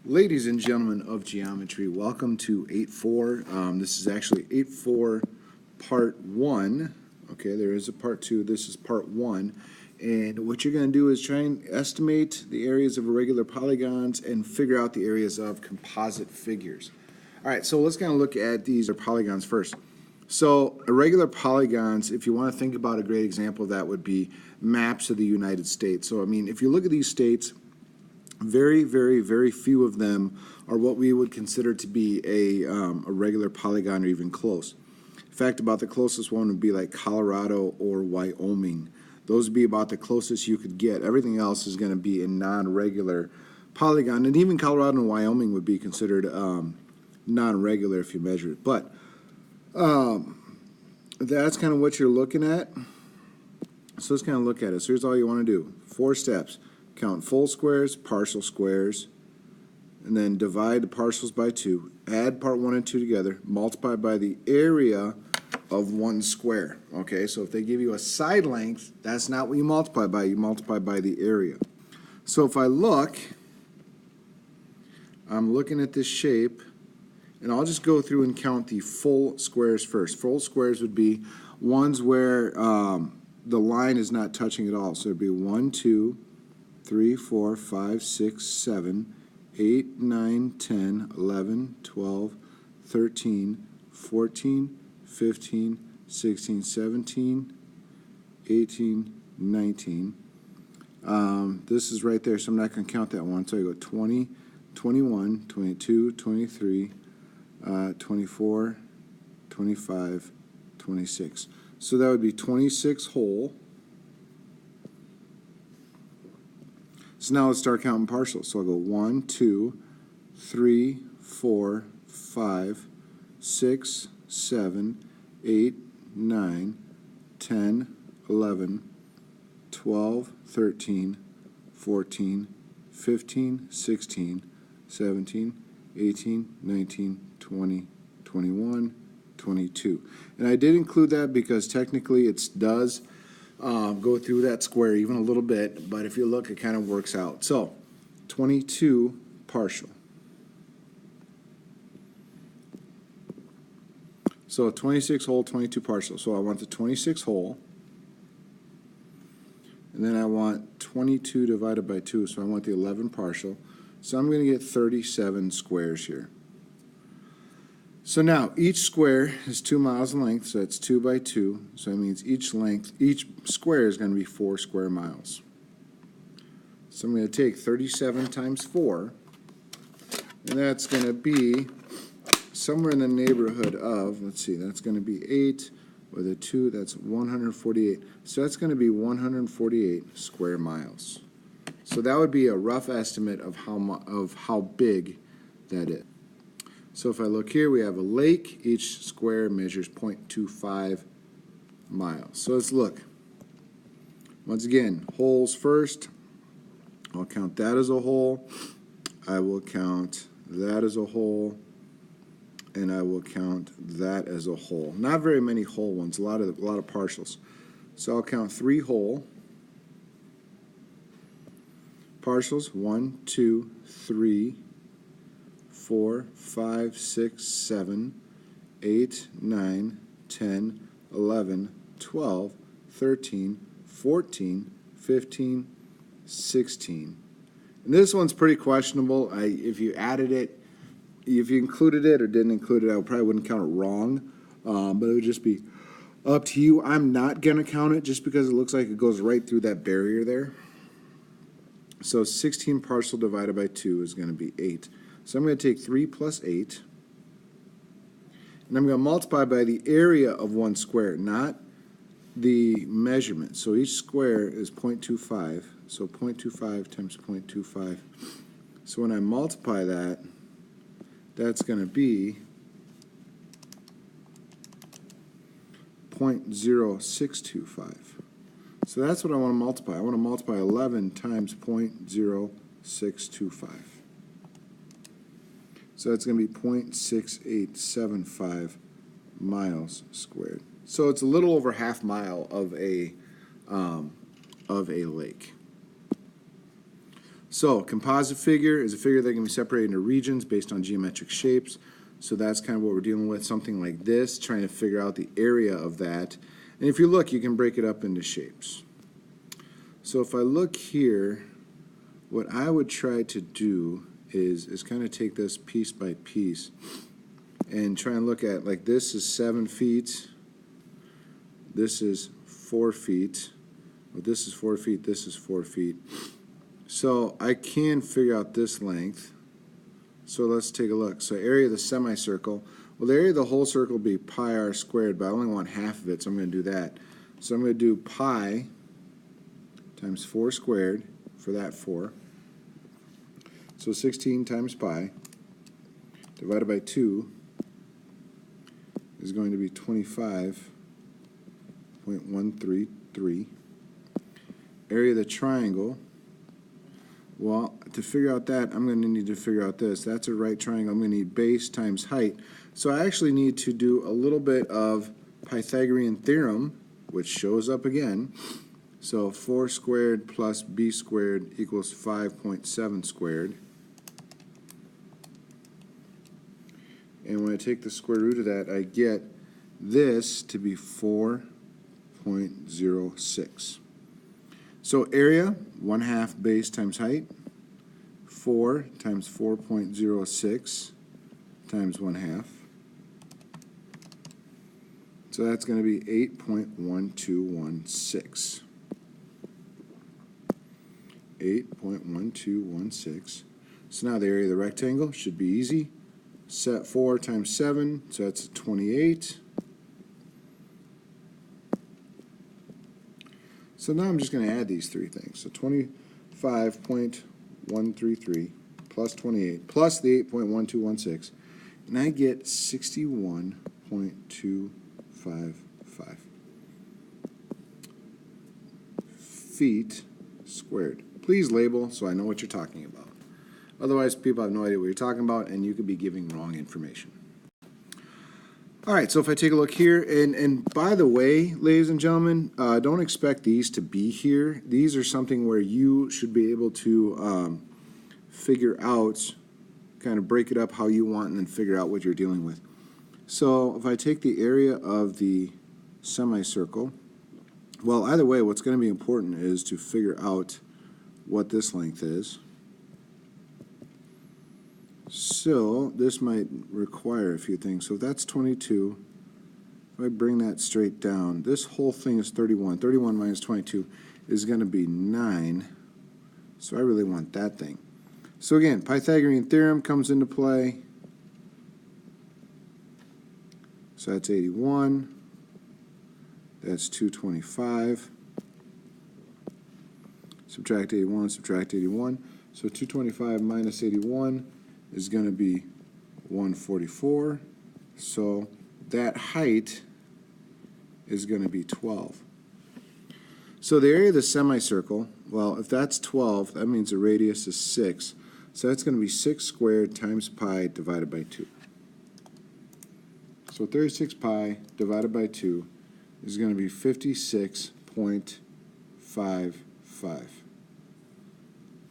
Ladies and gentlemen of geometry, welcome to 8.4. This is actually 8.4 part 1. Okay, there is a part 2. This is part 1. And what you're going to do is try and estimate the areas of irregular polygons and figure out the areas of composite figures. All right, so let's kind of look at these polygons first. So irregular polygons, if you want to think about a great example of that, would be maps of the United States. So, I mean, if you look at these states, very, very, very few of them are what we would consider to be a regular polygon or even close. In fact, about the closest one would be like Colorado or Wyoming. Those would be about the closest you could get. Everything else is going to be a non-regular polygon, and even Colorado and Wyoming would be considered non-regular if you measure it. But that's kind of what you're looking at. So let's kind of look at it. So here's all you want to do. 4 steps. Count full squares, partial squares, and then divide the partials by 2. Add part 1 and 2 together. Multiply by the area of one square. Okay, so if they give you a side length, that's not what you multiply by. You multiply by the area. So if I look, I'm looking at this shape, and I'll just go through and count the full squares first. Full squares would be ones where the line is not touching at all. So it would be 1, 2, 3, 4, 5, 6, 7, 8, 9, 10, 11, 12, 13, 14, 15, 16, 17, 18, 19. This is right there, so I'm not going to count that one. So I go 20, 21, 22, 23, 24, 25, 26. So that would be 26 whole. So now let's start counting partials. So I'll go 1, 2, 3, 4, 5, 6, 7, 8, 9, 10, 11, 12, 13, 14, 15, 16, 17, 18, 19, 20, 21, 22. And I did include that because technically it does go through that square even a little bit, but if you look, it kind of works out. So 22 partial. So 26 whole, 22 partial. So I want the 26 whole, and then I want 22 divided by 2, so I want the 11 partial. So I'm going to get 37 squares here. So now each square is 2 miles in length, so that's 2 by 2. So that means each square is going to be 4 square miles. So I'm going to take 37 times 4, and that's going to be somewhere in the neighborhood of, let's see, that's going to be 8 with a 2, that's 148. So that's going to be 148 square miles. So that would be a rough estimate of how big that is. So if I look here, we have a lake. Each square measures 0.25 miles. So let's look. Once again, holes first. I'll count that as a hole. I will count that as a hole. And I will count that as a hole. Not very many whole ones, a lot of partials. So I'll count 3 whole. Partials, 1, 2, 3, 4, 5, 6, 7, 8, 9, 10, 11, 12, 13, 14, 15, 16. And this one's pretty questionable. If you added it, if you included it or didn't include it, I probably wouldn't count it wrong, but it would just be up to you. I'm not going to count it just because it looks like it goes right through that barrier there. So 16 partial divided by 2 is going to be 8. So I'm going to take 3 plus 8, and I'm going to multiply by the area of one square, not the measurement. So each square is 0.25, so 0.25 times 0.25. So when I multiply that, that's going to be 0.0625. So that's what I want to multiply. I want to multiply 11 times 0.0625. So that's going to be 0.6875 miles squared. So it's a little over half mile of a lake. So composite figure is a figure that can be separated into regions based on geometric shapes. So that's kind of what we're dealing with, something like this, trying to figure out the area of that. And if you look, you can break it up into shapes. So if I look here, what I would try to do is kind of take this piece by piece and try and look at, like, this is 7 feet, this is 4 feet, well, this is 4 feet, this is 4 feet. So I can figure out this length. So let's take a look. So area of the semicircle, well, the area of the whole circle will be pi r squared, but I only want half of it, so I'm going to do that. So I'm going to do pi times 4 squared for that 4. So 16 times pi divided by 2 is going to be 25.133. Area of the triangle, well, to figure out that, I'm going to need to figure out this. That's a right triangle. I'm going to need base times height. So I actually need to do a little bit of Pythagorean theorem, which shows up again. So 4 squared plus b squared equals 5.7 squared. And when I take the square root of that, I get this to be 4.06. So area, 1/2 base times height, 4 times 4.06 times 1/2. So that's going to be 8.1216. 8.1216. So now the area of the rectangle should be easy. Set 4 times 7, so that's 28. So now I'm just going to add these three things. So 25.133 plus 28 plus the 8.1216, and I get 61.255 feet squared. Please label so I know what you're talking about. Otherwise, people have no idea what you're talking about, and you could be giving wrong information. All right, so if I take a look here, and by the way, ladies and gentlemen, don't expect these to be here. These are something where you should be able to figure out, kind of break it up how you want, and then figure out what you're dealing with. So if I take the area of the semicircle, well, either way, what's going to be important is to figure out what this length is. So this might require a few things. So that's 22. If I bring that straight down, this whole thing is 31. 31 minus 22 is going to be 9. So I really want that thing. So again, Pythagorean theorem comes into play. So that's 81. That's 225. Subtract 81, subtract 81. So 225 minus 81 is going to be 144. So that height is going to be 12. So the area of the semicircle, well, if that's 12, that means the radius is 6. So that's going to be 6 squared times pi divided by 2. So 36 pi divided by 2 is going to be 56.55.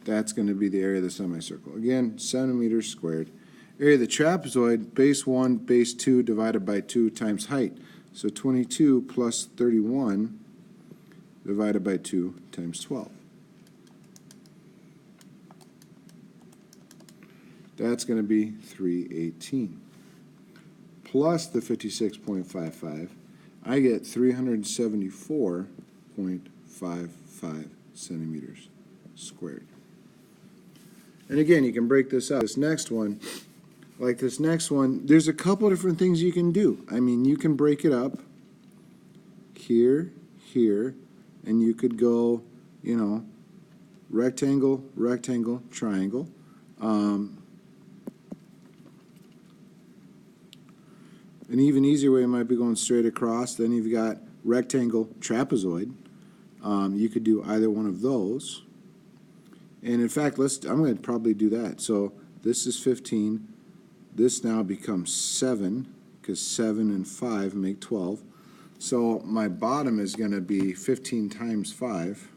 That's going to be the area of the semicircle. Again, centimeters squared. Area of the trapezoid, base 1, base 2 divided by 2 times height. So 22 plus 31 divided by 2 times 12. That's going to be 318. Plus the 56.55, I get 374.55 centimeters squared. And again, you can break this out. This next one, like this next one, there's a couple different things you can do. I mean, you can break it up here, here, and you could go, you know, rectangle, rectangle, triangle. An even easier way might be going straight across. Then you've got rectangle, trapezoid. You could do either one of those. And in fact, I'm going to probably do that. So this is 15. This now becomes 7, because 7 and 5 make 12. So my bottom is going to be 15 times 5.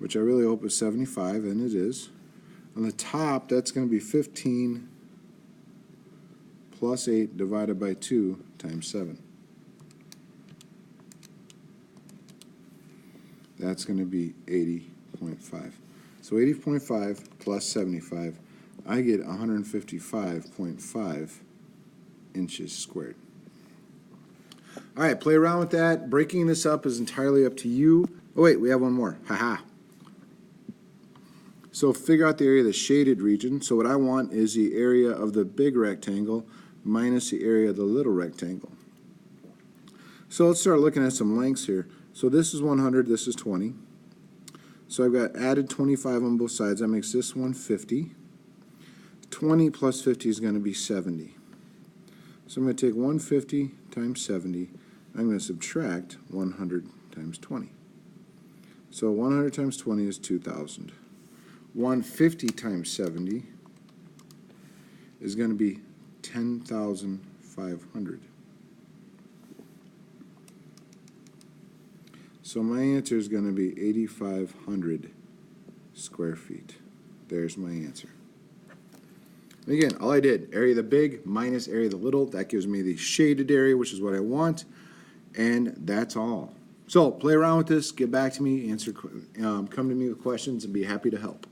which I really hope is 75, and it is. On the top, that's going to be 15 plus 8 divided by 2 times 7. That's going to be 80.5. So 80.5 plus 75, I get 155.5 inches squared. All right, play around with that. Breaking this up is entirely up to you. Oh wait, we have one more. Haha. So figure out the area of the shaded region. So what I want is the area of the big rectangle minus the area of the little rectangle. So let's start looking at some lengths here. So this is 100, this is 20. So I've got added 25 on both sides. That makes this 150. 20 plus 50 is going to be 70. So I'm going to take 150 times 70. I'm going to subtract 100 times 20. So 100 times 20 is 2,000. 150 times 70 is going to be 10,500. So my answer is going to be 8,500 square feet. There's my answer. And again, all I did, area of the big minus area of the little, that gives me the shaded area, which is what I want, and that's all. So play around with this, get back to me, come to me with questions, and be happy to help.